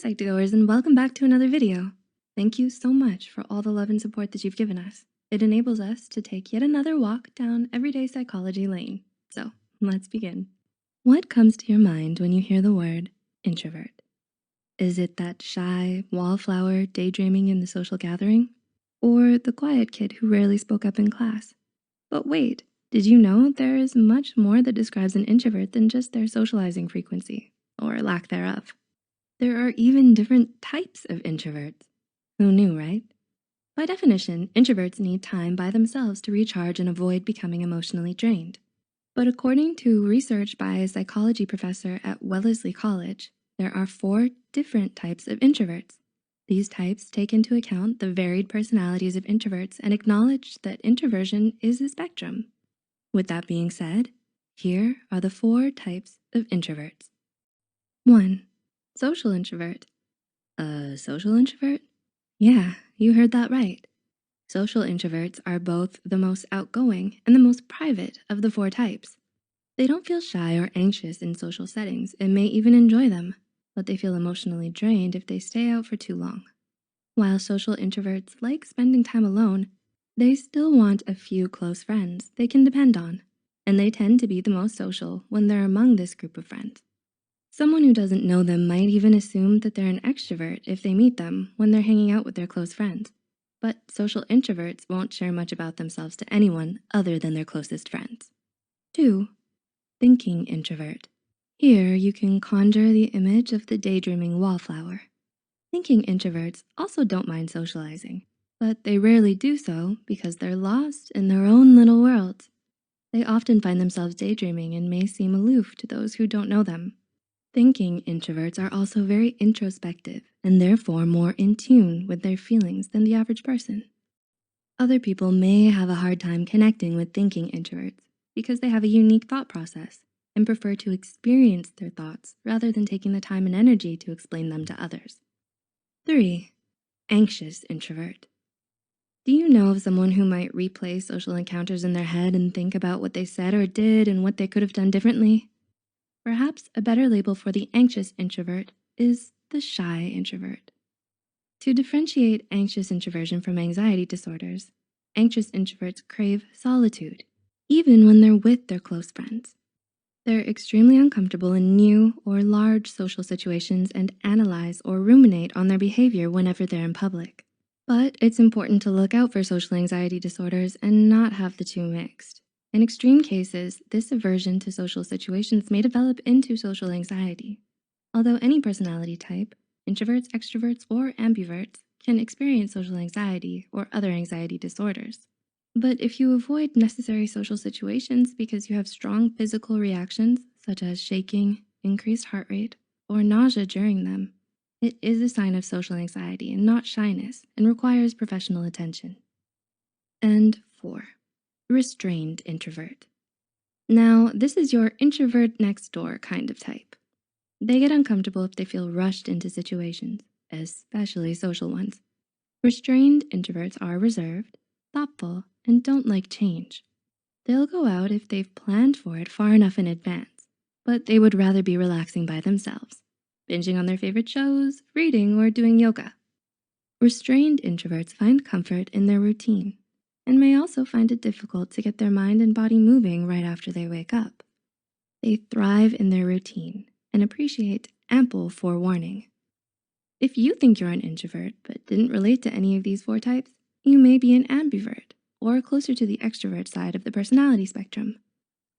Psych2Goers, and welcome back to another video. Thank you so much for all the love and support that you've given us. It enables us to take yet another walk down everyday psychology lane. So let's begin. What comes to your mind when you hear the word introvert? Is it that shy wallflower daydreaming in the social gathering? Or the quiet kid who rarely spoke up in class? But wait, did you know there is much more that describes an introvert than just their socializing frequency, or lack thereof? There are even different types of introverts. Who knew, right? By definition, introverts need time by themselves to recharge and avoid becoming emotionally drained. But according to research by a psychology professor at Wellesley College, there are 4 different types of introverts. These types take into account the varied personalities of introverts and acknowledge that introversion is a spectrum. With that being said, here are the 4 types of introverts. 1. Social introvert. A social introvert? Yeah, you heard that right. Social introverts are both the most outgoing and the most private of the 4 types. They don't feel shy or anxious in social settings and may even enjoy them, but they feel emotionally drained if they stay out for too long. While social introverts like spending time alone, they still want a few close friends they can depend on, and they tend to be the most social when they're among this group of friends. Someone who doesn't know them might even assume that they're an extrovert if they meet them when they're hanging out with their close friends. But social introverts won't share much about themselves to anyone other than their closest friends. 2. Thinking introvert. Here you can conjure the image of the daydreaming wallflower. Thinking introverts also don't mind socializing, but they rarely do so because they're lost in their own little worlds. They often find themselves daydreaming and may seem aloof to those who don't know them. Thinking introverts are also very introspective and therefore more in tune with their feelings than the average person. Other people may have a hard time connecting with thinking introverts because they have a unique thought process and prefer to experience their thoughts rather than taking the time and energy to explain them to others. 3. Anxious introvert. Do you know of someone who might replay social encounters in their head and think about what they said or did and what they could have done differently? Perhaps a better label for the anxious introvert is the shy introvert. To differentiate anxious introversion from anxiety disorders, anxious introverts crave solitude, even when they're with their close friends. They're extremely uncomfortable in new or large social situations and analyze or ruminate on their behavior whenever they're in public. But it's important to look out for social anxiety disorders and not have the two mixed. In extreme cases, this aversion to social situations may develop into social anxiety. Although any personality type, introverts, extroverts, or ambiverts, can experience social anxiety or other anxiety disorders. But if you avoid necessary social situations because you have strong physical reactions, such as shaking, increased heart rate, or nausea during them, it is a sign of social anxiety and not shyness and requires professional attention. And 4. Restrained introvert. Now, this is your introvert next door kind of type. They get uncomfortable if they feel rushed into situations, especially social ones. Restrained introverts are reserved, thoughtful, and don't like change. They'll go out if they've planned for it far enough in advance, but they would rather be relaxing by themselves, binging on their favorite shows, reading, or doing yoga. Restrained introverts find comfort in their routine and may also find it difficult to get their mind and body moving right after they wake up. They thrive in their routine and appreciate ample forewarning. If you think you're an introvert but didn't relate to any of these 4 types, you may be an ambivert or closer to the extrovert side of the personality spectrum.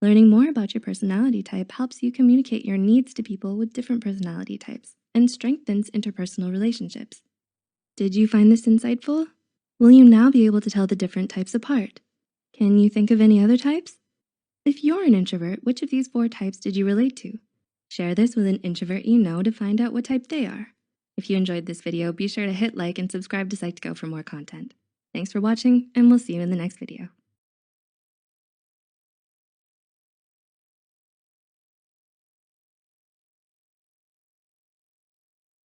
Learning more about your personality type helps you communicate your needs to people with different personality types and strengthens interpersonal relationships. Did you find this insightful? Will you now be able to tell the different types apart? Can you think of any other types? If you're an introvert, which of these 4 types did you relate to? Share this with an introvert you know to find out what type they are. If you enjoyed this video, be sure to hit like and subscribe to Psych2Go for more content. Thanks for watching, and we'll see you in the next video.